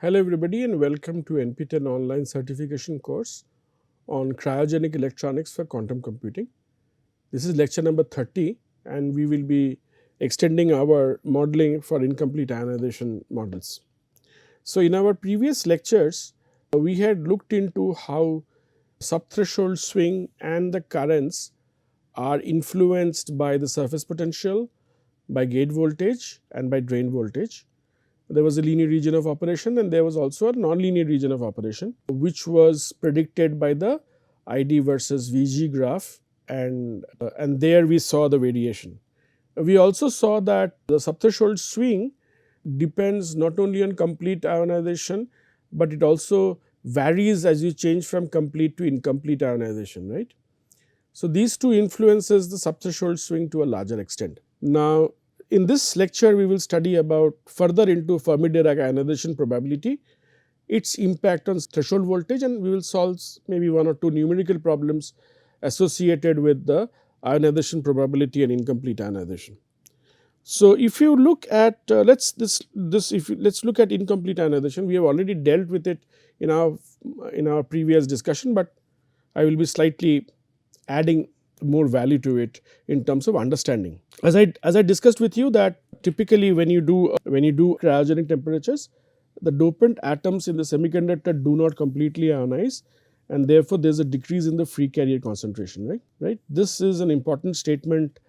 Hello everybody and welcome to NPTEL online certification course on cryogenic electronics for quantum computing. This is lecture number 30 and we will be extending our modeling for incomplete ionization models. So, in our previous lectures we had looked into how subthreshold swing and the currents are influenced by the surface potential, by gate voltage and by drain voltage. There was a linear region of operation and there was also a nonlinear region of operation, which was predicted by the ID versus VG graph, and there we saw the variation. We also saw that the subthreshold swing depends not only on complete ionization, but it also varies as you change from complete to incomplete ionization, right. So, these two influences the subthreshold swing to a larger extent. Now, in this lecture we will study about further into Fermi-Dirac ionization probability, its impact on threshold voltage, and we will solve maybe one or two numerical problems associated with the ionization probability and incomplete ionization. So, if you look at let's look at incomplete ionization. We have already dealt with it in our previous discussion, but I will be slightly adding more value to it in terms of understanding. As I discussed with you that typically when you do cryogenic temperatures, the dopant atoms in the semiconductor do not completely ionize, and therefore there is a decrease in the free carrier concentration, right. This is an important statement,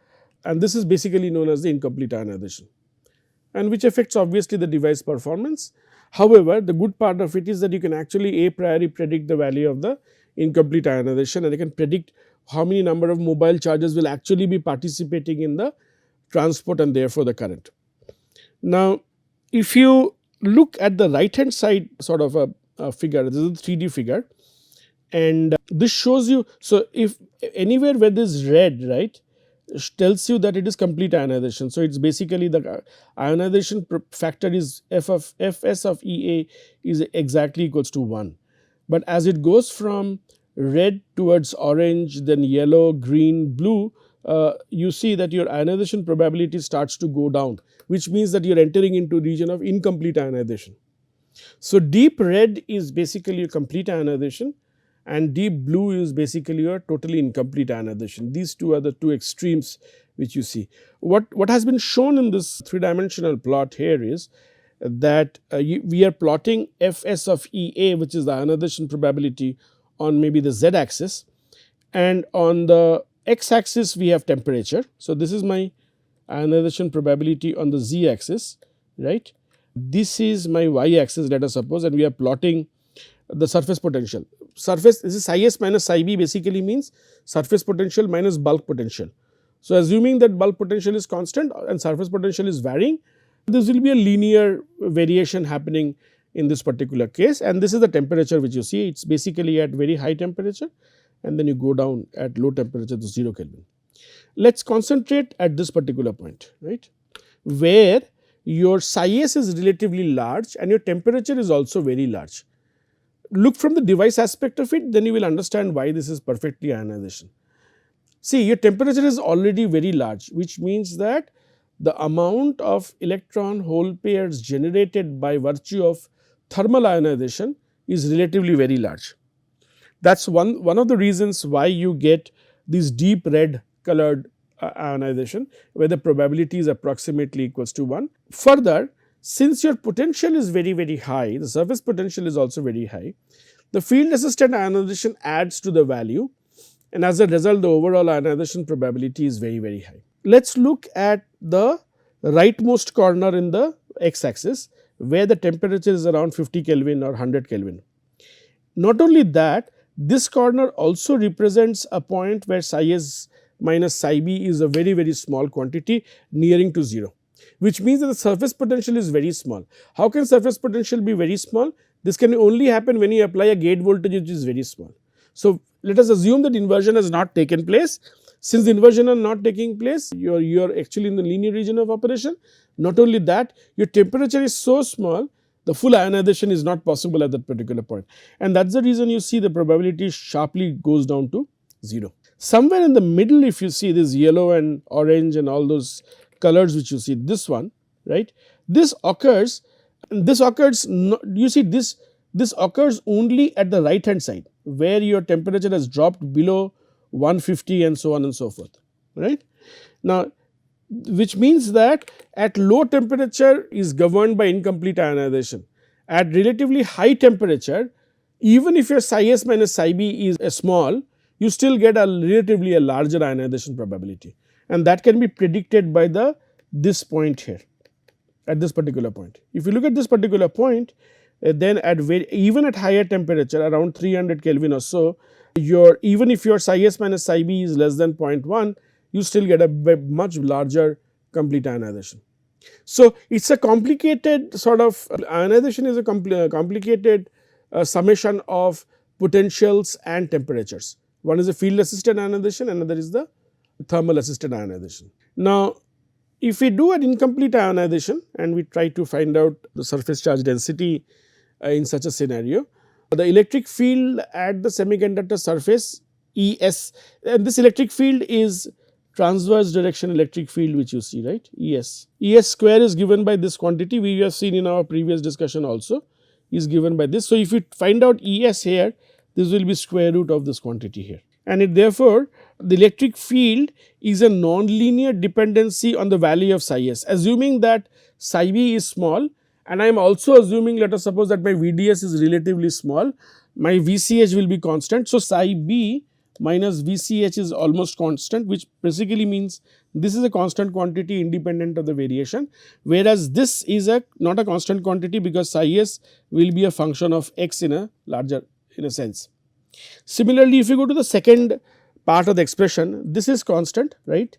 and this is basically known as the incomplete ionization, and which affects obviously the device performance. However, the good part of it is that you can actually a priori predict the value of the incomplete ionization, and you can predict how many number of mobile charges will actually be participating in the transport and therefore the current. Now, if you look at the right hand side sort of a figure, this is a 3D figure, and this shows you. So, if anywhere where this is red, right, tells you that it is complete ionization. So, it is basically the ionization factor is Fs of Ea is exactly equals to 1, but as it goes from red towards orange, then yellow, green, blue, you see that your ionization probability starts to go down, which means that you are entering into region of incomplete ionization. So, deep red is basically your complete ionization and deep blue is basically your totally incomplete ionization. These two are the two extremes which you see. What has been shown in this three-dimensional plot here is that we are plotting Fs of Ea, which is the ionization probability, on maybe the z axis, and on the x axis we have temperature. So, this is my ionization probability on the z axis, right. This is my y axis, let us suppose, and we are plotting the surface potential. Surface, this is psi s minus psi b basically means surface potential minus bulk potential. So, assuming that bulk potential is constant and surface potential is varying, this will be a linear variation happening in this particular case, and this is the temperature which you see. It is basically at very high temperature and then you go down at low temperature to 0 Kelvin. Let us concentrate at this particular point, right, where your psi s is relatively large and your temperature is also very large. Look from the device aspect of it, then you will understand why this is perfectly ionization. See, your temperature is already very large, which means that the amount of electron hole pairs generated by virtue of thermal ionization is relatively very large. That is one of the reasons why you get this deep red colored ionization, where the probability is approximately equals to 1. Further, since your potential is very high, the surface potential is also very high, the field assisted ionization adds to the value, and as a result the overall ionization probability is very high. Let us look at the rightmost corner in the x axis, where the temperature is around 50 Kelvin or 100 Kelvin. Not only that, this corner also represents a point where psi s minus psi b is a very small quantity nearing to 0, which means that the surface potential is very small. How can surface potential be very small? This can only happen when you apply a gate voltage which is very small. So, let us assume that inversion has not taken place. Since the inversion are not taking place, you are actually in the linear region of operation. Not only that, your temperature is so small, the full ionization is not possible at that particular point, and that is the reason you see the probability sharply goes down to 0. Somewhere in the middle, if you see this yellow and orange and all those colors which you see, this one, right, this occurs And this occurs, you see this occurs only at the right hand side where your temperature has dropped below 150 and so on and so forth, right. Now, which means that at low temperature is governed by incomplete ionization. At relatively high temperature, even if your psi s minus psi b is small, you still get a relatively a larger ionization probability, and that can be predicted by this point here, at this particular point. If you look at this particular point, then even at higher temperature around 300 Kelvin or so, even if your psi s minus psi b is less than 0.1, you still get a much larger complete ionization. So, it is a complicated sort of ionization is a complicated summation of potentials and temperatures. One is a field assisted ionization, another is the thermal assisted ionization. Now, if we do an incomplete ionization and we try to find out the surface charge density in such a scenario, the electric field at the semiconductor surface ES, and this electric field is transverse direction electric field which you see, right, ES. ES square is given by this quantity, we have seen in our previous discussion also, is given by this. So, if you find out ES here, this will be square root of this quantity here, and therefore, the electric field is a non-linear dependency on the value of psi s, assuming that psi b is small, and I am also assuming, let us suppose that my VDS is relatively small, my VCH will be constant. So, psi b minus VCH is almost constant, which basically means this is a constant quantity independent of the variation, whereas this is not a constant quantity because psi s will be a function of x in a sense. Similarly, if you go to the second part of the expression, this is constant, right,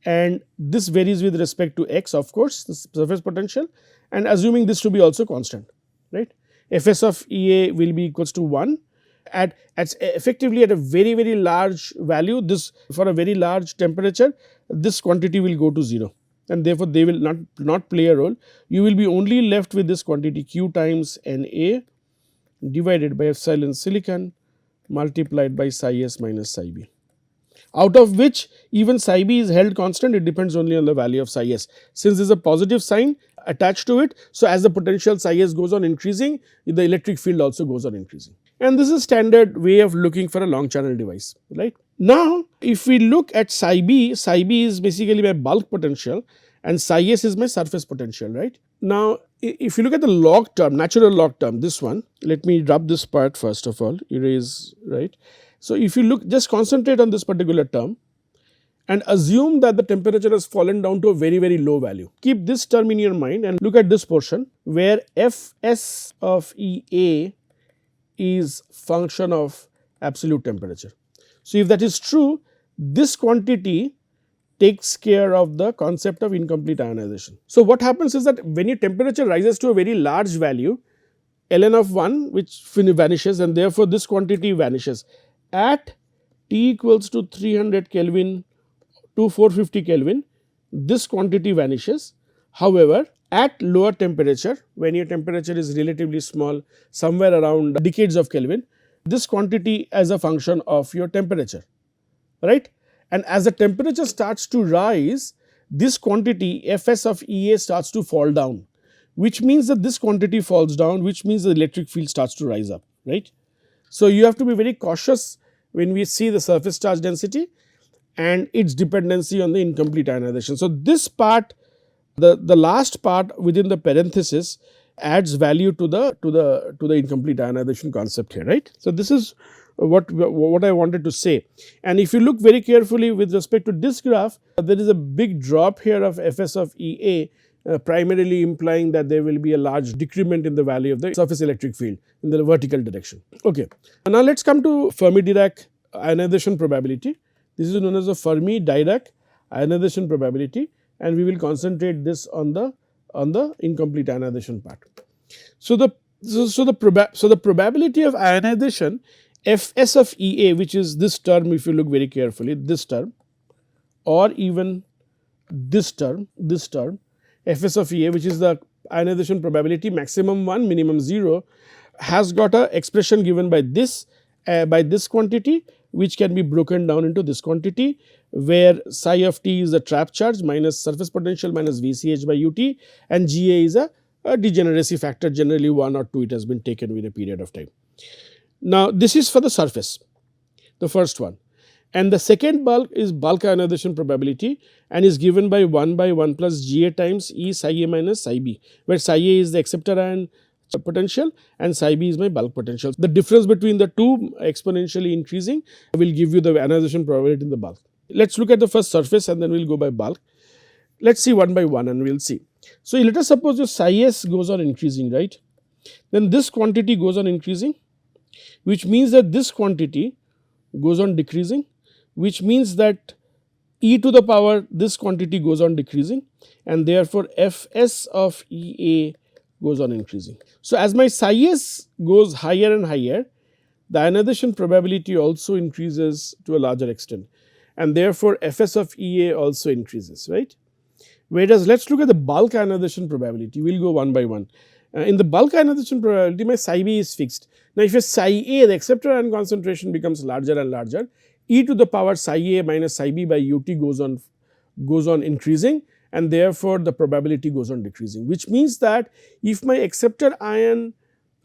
and this varies with respect to x, of course, the surface potential, and assuming this to be also constant, right. Fs of Ea will be equals to 1 at effectively at a very large value. This, for a very large temperature, this quantity will go to 0, and therefore, they will not play a role. You will be only left with this quantity Q times Na divided by epsilon silicon multiplied by psi s minus psi b, out of which even psi b is held constant, it depends only on the value of psi s. Since there is a positive sign attached to it, so as the potential psi s goes on increasing, the electric field also goes on increasing. And this is standard way of looking for a long channel device, right. Now, if we look at psi b is basically my bulk potential and psi s is my surface potential, right. Now, if you look at the log term, natural log term, this one, let me rub this part first of all, erase, right. So, if you look, just concentrate on this particular term and assume that the temperature has fallen down to a very low value. Keep this term in your mind and look at this portion where Fs of Ea is function of absolute temperature. So, if that is true, this quantity takes care of the concept of incomplete ionization. So, what happens is that when your temperature rises to a very large value, ln of 1 which vanishes, and therefore, this quantity vanishes. At T equals to 300 Kelvin to 450 Kelvin, this quantity vanishes. However, at lower temperature, when your temperature is relatively small, somewhere around decades of Kelvin, this quantity as a function of your temperature, right. And as the temperature starts to rise, this quantity Fs of Ea starts to fall down, which means that this quantity falls down, which means the electric field starts to rise up, right. So, you have to be very cautious when we see the surface charge density and its dependency on the incomplete ionization. So, this part, the last part within the parenthesis adds value to the incomplete ionization concept here, right. So, this is what I wanted to say, and if you look very carefully with respect to this graph, there is a big drop here of Fs of Ea, primarily implying that there will be a large decrement in the value of the surface electric field in the vertical direction. Okay. Now, let us come to Fermi-Dirac ionization probability. This is known as the Fermi-Dirac ionization probability, and we will concentrate this on the incomplete ionization part. So, the probability of ionization Fs of Ea, which is this term, if you look very carefully, this term, or even this term, Fs of Ea, which is the ionization probability maximum 1, minimum 0, has got a expression given by this quantity, which can be broken down into this quantity, where psi of t is the trap charge minus surface potential minus VCH by ut, and Ga is a a degeneracy factor, generally 1 or 2, it has been taken with a period of time. Now, this is for the surface, the first one. And the second bulk is bulk ionization probability and is given by 1 by 1 plus Ga times E psi A minus psi B, where psi A is the acceptor ion potential and psi B is my bulk potential. The difference between the two exponentially increasing will give you the ionization probability in the bulk. Let us look at the first surface and then we will go by bulk. Let us see one by one and we will see. So, let us suppose your psi S goes on increasing, right. Then this quantity goes on increasing, which means that this quantity goes on decreasing, which means that e to the power this quantity goes on decreasing and therefore Fs of Ea goes on increasing. So, as my psi S goes higher and higher, the ionization probability also increases to a larger extent and therefore Fs of Ea also increases, right. Whereas, let us look at the bulk ionization probability, we will go one by one. In the bulk ionization probability, my psi B is fixed. Now, if your psi A, the acceptor ion concentration becomes larger and larger, e to the power psi A minus psi B by ut goes on increasing and therefore, the probability goes on decreasing, which means that if my acceptor ion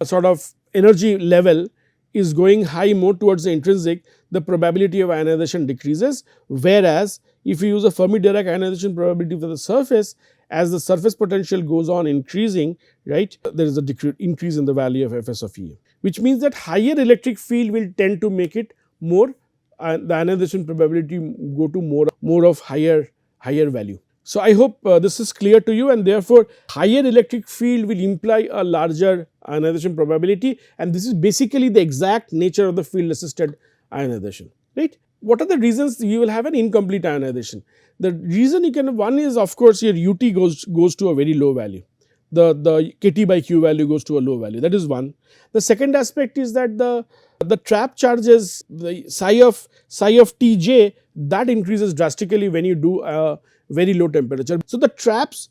sort of energy level is going high more towards the intrinsic, the probability of ionization decreases, whereas if you use a Fermi-Dirac ionization probability for the surface, as the surface potential goes on increasing, right, there is a increase in the value of Fs of Ea, which means that higher electric field will tend to make it more, the ionization probability go to more of higher value. So, I hope this is clear to you and therefore, higher electric field will imply a larger ionization probability and this is basically the exact nature of the field assisted ionization, right. What are the reasons you will have an incomplete ionization? The reason you can, one is of course, your ut goes to a very low value, the kT by Q value goes to a low value, that is one. The second aspect is that the trap charges, the psi of Tj, that increases drastically when you do a very low temperature. So, the traps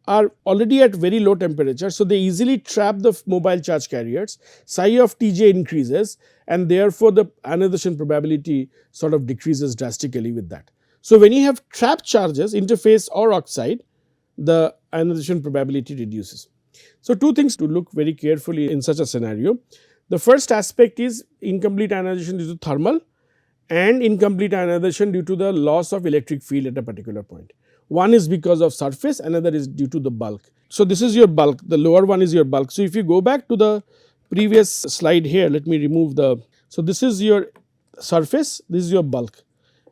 are already at very low temperature. So, they easily trap the mobile charge carriers, psi of Tj increases and therefore, the ionization probability sort of decreases drastically with that. So, when you have trapped charges, interface or oxide, the ionization probability reduces. So, two things to look very carefully in such a scenario. The first aspect is incomplete ionization due to thermal and incomplete ionization due to the loss of electric field at a particular point. One is because of surface, another is due to the bulk. So, this is your bulk, the lower one is your bulk. So, if you go back to the previous slide here, let me remove the, so this is your surface, this is your bulk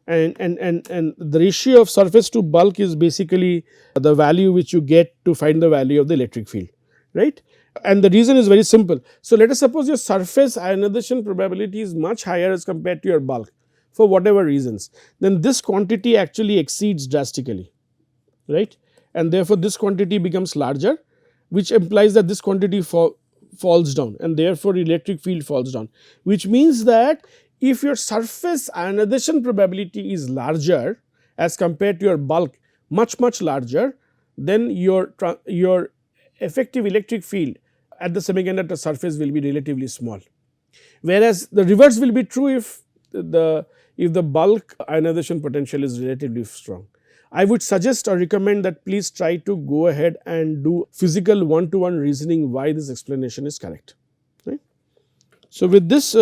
and the ratio of surface to bulk is basically the value which you get to find the value of the electric field, right. And the reason is very simple. So, let us suppose your surface ionization probability is much higher as compared to your bulk for whatever reasons, then this quantity actually exceeds drastically, right, and therefore, this quantity becomes larger, which implies that this quantity falls down and therefore, electric field falls down, which means that if your surface ionization probability is larger as compared to your bulk much larger, then your effective electric field at the semiconductor surface will be relatively small. Whereas, the reverse will be true if the bulk ionization potential is relatively strong. I would suggest or recommend that please try to go ahead and do physical one-to-one reasoning why this explanation is correct, right. So, with this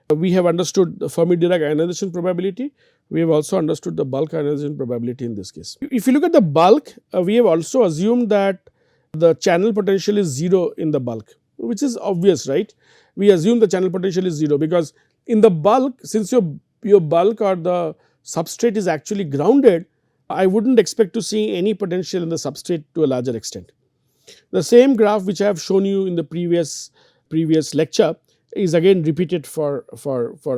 we have understood the Fermi-Dirac ionization probability, we have also understood the bulk ionization probability in this case. If you look at the bulk, we have also assumed that the channel potential is 0 in the bulk, which is obvious, right. We assume the channel potential is 0 because in the bulk, since your bulk or the substrate is actually grounded, I would not expect to see any potential in the substrate to a larger extent. The same graph which I have shown you in the previous lecture is again repeated for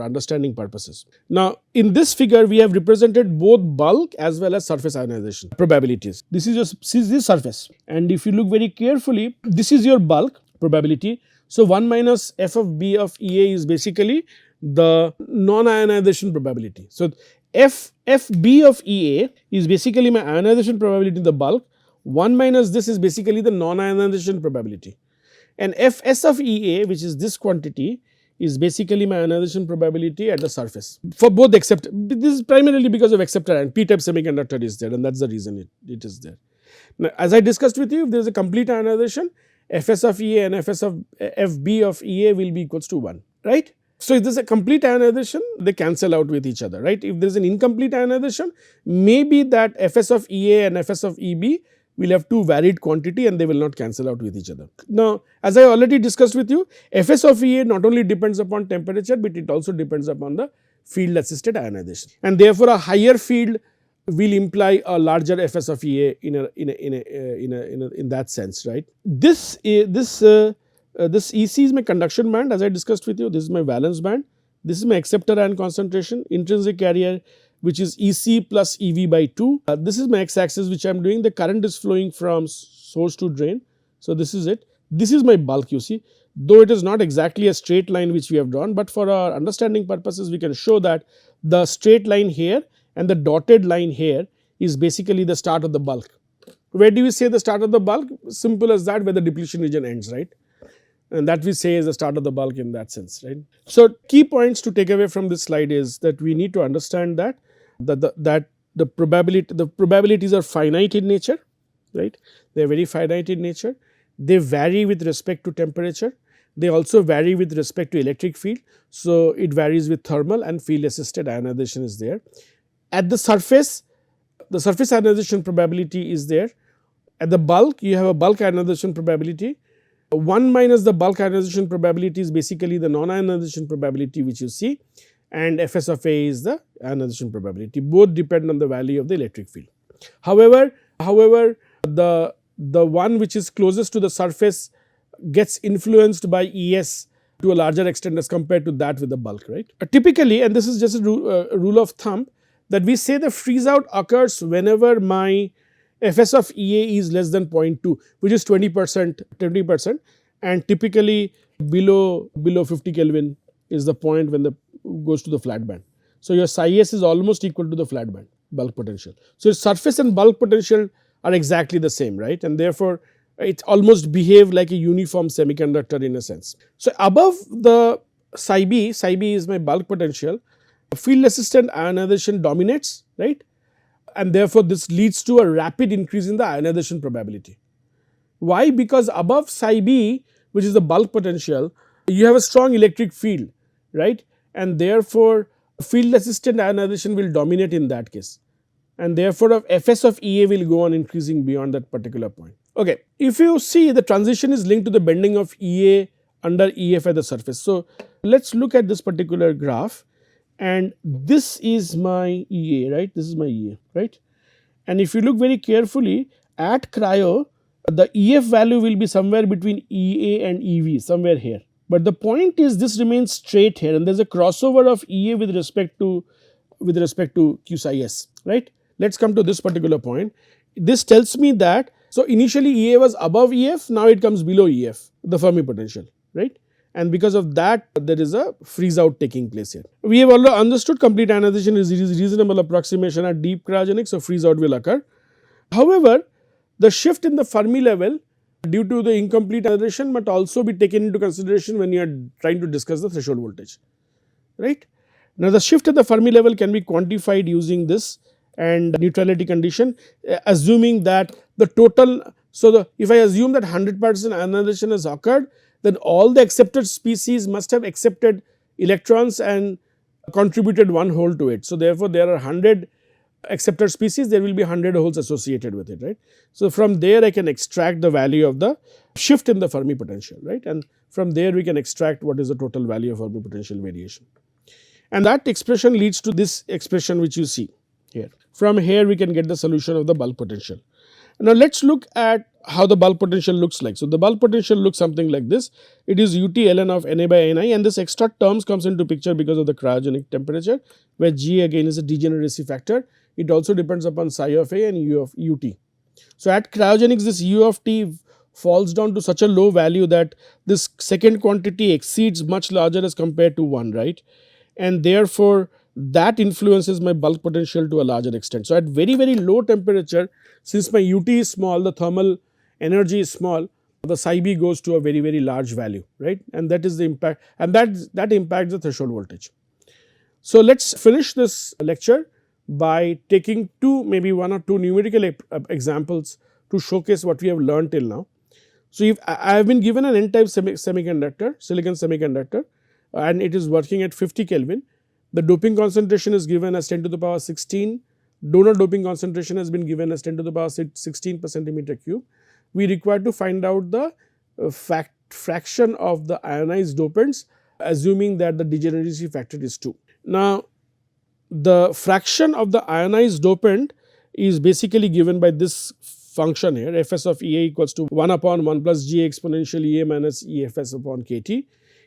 understanding purposes. Now, in this figure we have represented both bulk as well as surface ionization probabilities. This is the surface and if you look very carefully, this is your bulk probability. So, 1 minus f of b of Ea is basically the non-ionization probability. So, Fb of Ea is basically my ionization probability in the bulk, 1 minus this is basically the non-ionization probability, and Fs of Ea, which is this quantity, is basically my ionization probability at the surface for both this is primarily because of acceptor ion, p-type semiconductor is there and that is the reason it is there. Now, as I discussed with you, if there is a complete ionization, Fs of Ea and Fs of Fb of Ea will be equals to 1, right. So, if there is a complete ionization, they cancel out with each other, right. If there is an incomplete ionization, maybe that Fs of Ea and Fs of Eb will have two varied quantity and they will not cancel out with each other. Now, as I already discussed with you, Fs of Ea not only depends upon temperature, but it also depends upon the field assisted ionization, and therefore, a higher field will imply a larger Fs of Ea in that sense, right. This EC is my conduction band, as I discussed with you. This is my valence band. This is my acceptor ion concentration, intrinsic carrier, which is EC plus EV by 2. This is my x axis, which I am doing. The current is flowing from source to drain. So, this is it. This is my bulk, you see, though it is not exactly a straight line which we have drawn, but for our understanding purposes, we can show that the straight line here and the dotted line here is basically the start of the bulk. Where do we say the start of the bulk? Simple as that, where the depletion region ends, right. And that we say is the start of the bulk in that sense, right. So, key points to take away from this slide is that we need to understand that the probabilities are finite in nature, right. They are very finite in nature. They vary with respect to temperature. They also vary with respect to electric field. So, it varies with thermal and field assisted ionization is there. At the surface ionization probability is there. At the bulk, you have a bulk ionization probability. 1 minus the bulk ionization probability is basically the non-ionization probability which you see, and Fs of A is the ionization probability. Both depend on the value of the electric field. However, the one which is closest to the surface gets influenced by Es to a larger extent as compared to that with the bulk, right. Typically, and this is just a rule of thumb, that we say the freeze out occurs whenever my Fs of Ea is less than 0.2, which is 20%, and typically below 50 Kelvin is the point when the goes to the flat band. So, your psi s is almost equal to the flat band bulk potential. So, surface and bulk potential are exactly the same, right, and therefore, it almost behave like a uniform semiconductor in a sense. So, above the psi b is my bulk potential, field assisted ionization dominates, right, and therefore, this leads to a rapid increase in the ionization probability. Why? Because above psi b, which is the bulk potential, you have a strong electric field, right, and therefore, field assisted ionization will dominate in that case, and therefore, Fs of Ea will go on increasing beyond that particular point. Okay. If you see, the transition is linked to the bending of Ea under Ef at the surface. So, let us look at this particular graph, and this is my Ea, right, this is my Ea, right. And if you look very carefully at cryo, the Ef value will be somewhere between Ea and Ev, somewhere here. But the point is, this remains straight here, and there is a crossover of Ea with respect to Q psi s, right. Let us come to this particular point. This tells me that, so initially Ea was above Ef, now it comes below Ef, the Fermi potential, right. And because of that, there is a freeze out taking place here. We have already understood complete ionization is reasonable approximation at deep cryogenics, so freeze out will occur. However, the shift in the Fermi level due to the incomplete ionization must also be taken into consideration when you are trying to discuss the threshold voltage, right. Now, the shift at the Fermi level can be quantified using this and neutrality condition, assuming that the total. So, if I assume that 100% ionization has occurred, then all the accepted species must have accepted electrons and contributed one hole to it. So, therefore, there are 100 accepted species, there will be 100 holes associated with it, right. So, from there I can extract the value of the shift in the Fermi potential, right, and from there we can extract what is the total value of Fermi potential variation. And that expression leads to this expression which you see here. From here we can get the solution of the bulk potential. Now, let us look at how the bulk potential looks like. So, the bulk potential looks something like this. It is ut ln of Na by Ni, and this extra terms comes into picture because of the cryogenic temperature, where G again is a degeneracy factor. It also depends upon psi of A and U of ut. So, at cryogenics, this U of t falls down to such a low value that this second quantity exceeds much larger as compared to 1, right, and therefore, that influences my bulk potential to a larger extent. So, at very low temperature, since my ut is small, the thermal energy is small, the psi b goes to a very large value, right, and that is the impact, and that impacts the threshold voltage. So, let us finish this lecture by taking maybe one or two numerical examples to showcase what we have learned till now. So, if I have been given an n-type semiconductor, silicon semiconductor, and it is working at 50 Kelvin, the doping concentration is given as 10 to the power 16, donor doping concentration has been given as 10 to the power 16 per centimeter cube. We require to find out the fraction of the ionized dopants, assuming that the degeneracy factor is 2. Now, the fraction of the ionized dopant is basically given by this function here, Fs of Ea equals to 1 upon 1 plus Ga exponential Ea minus Efs upon Kt.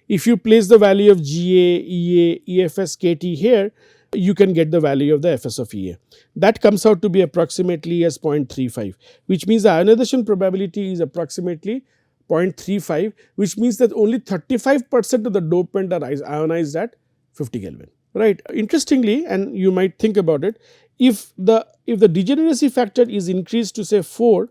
If you place the value of Ga, Ea, Efs, Kt here, you can get the value of the Fs of Ea. That comes out to be approximately as 0.35, which means the ionization probability is approximately 0.35, which means that only 35% of the dopant are ionized at 50 Kelvin. Right. Interestingly, and you might think about it, if the degeneracy factor is increased to say 4,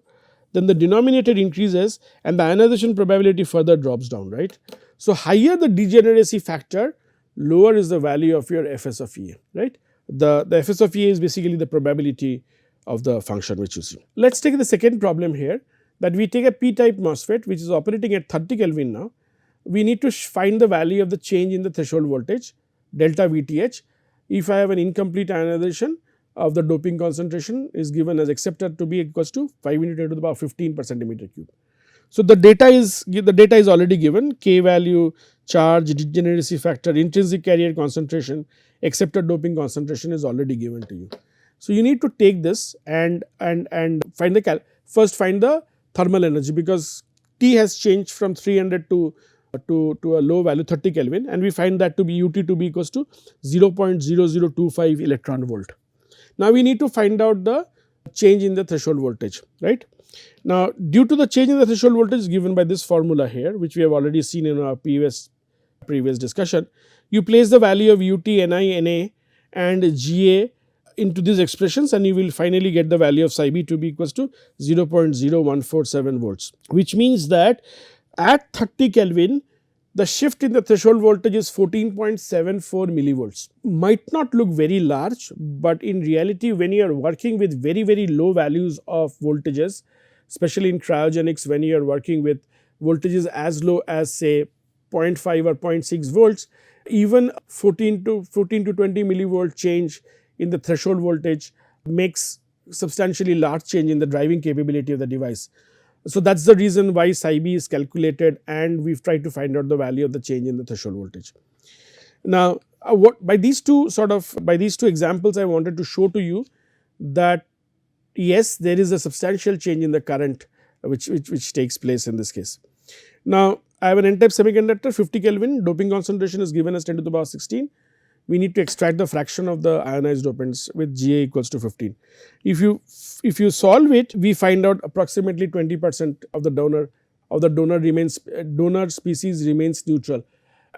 then the denominator increases and the ionization probability further drops down, right. So, higher the degeneracy factor, lower is the value of your Fs of Ea, right. The Fs of Ea is basically the probability of the function which you see. Let us take the second problem here, that we take a p-type MOSFET which is operating at 30 Kelvin now. We need to find the value of the change in the threshold voltage delta Vth. If I have an incomplete ionization of the doping concentration is given as accepted to be equals to 5 into 10 to the power 15 per centimeter cube. So, the data is already given, K value, charge, degeneracy factor, intrinsic carrier concentration, accepted doping concentration is already given to you. So, you need to take this and find the first find the thermal energy, because T has changed from 300 to a low value 30 Kelvin, and we find that to be UT to be equals to 0.0025 electron volt. Now, we need to find out the change in the threshold voltage, right. Now, due to the change in the threshold voltage given by this formula here, which we have already seen in our previous discussion, you place the value of UT, Ni, Na and Ga into these expressions, and you will finally get the value of psi b to be equals to 0.0147 volts, which means that at 30 Kelvin, the shift in the threshold voltage is 14.74 millivolts. Might not look very large, but in reality, when you are working with very low values of voltages, especially in cryogenics, when you are working with voltages as low as say 0.5 or 0.6 volts, even 14 to 20 millivolt change in the threshold voltage makes substantially large change in the driving capability of the device. So, that is the reason why psi b is calculated, and we have tried to find out the value of the change in the threshold voltage. Now, by these two examples, I wanted to show to you that yes, there is a substantial change in the current which takes place in this case. Now, I have an n-type semiconductor 50 Kelvin, doping concentration is given as 10 to the power 16. We need to extract the fraction of the ionized dopants with Ga equals to 15. If you solve it, we find out approximately 20% of the donor species remains neutral,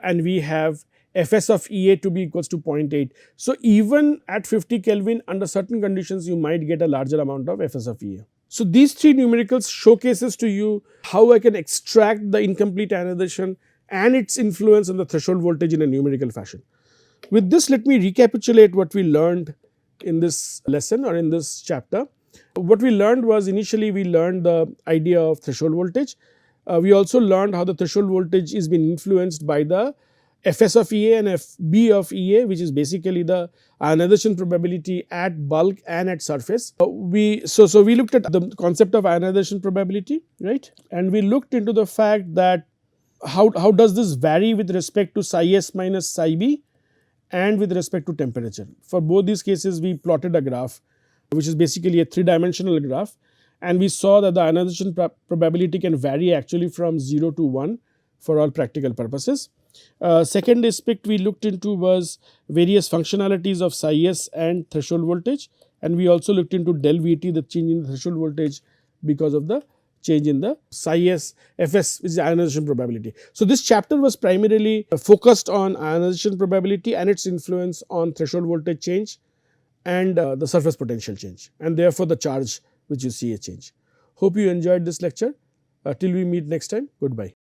and we have Fs of Ea to be equals to 0.8. So, even at 50 Kelvin, under certain conditions you might get a larger amount of Fs of Ea. So, these three numericals showcases to you how I can extract the incomplete ionization and its influence on the threshold voltage in a numerical fashion. With this, let me recapitulate what we learned in this lesson or in this chapter. What we learned was, initially we learned the idea of threshold voltage. We also learned how the threshold voltage is being influenced by the Fs of Ea and Fb of Ea, which is basically the ionization probability at bulk and at surface. So we looked at the concept of ionization probability, right, and we looked into the fact that how does this vary with respect to psi s minus psi b and with respect to temperature. For both these cases, we plotted a graph which is basically a 3-dimensional graph, and we saw that the ionization probability can vary actually from 0 to 1 for all practical purposes. Second aspect we looked into was various functionalities of psi s and threshold voltage, and we also looked into del Vt, the change in the threshold voltage because of the change in the psi s Fs, which is ionization probability. So, this chapter was primarily focused on ionization probability and its influence on threshold voltage change and the surface potential change, and therefore, the charge which you see a change. Hope you enjoyed this lecture. Till we meet next time, goodbye.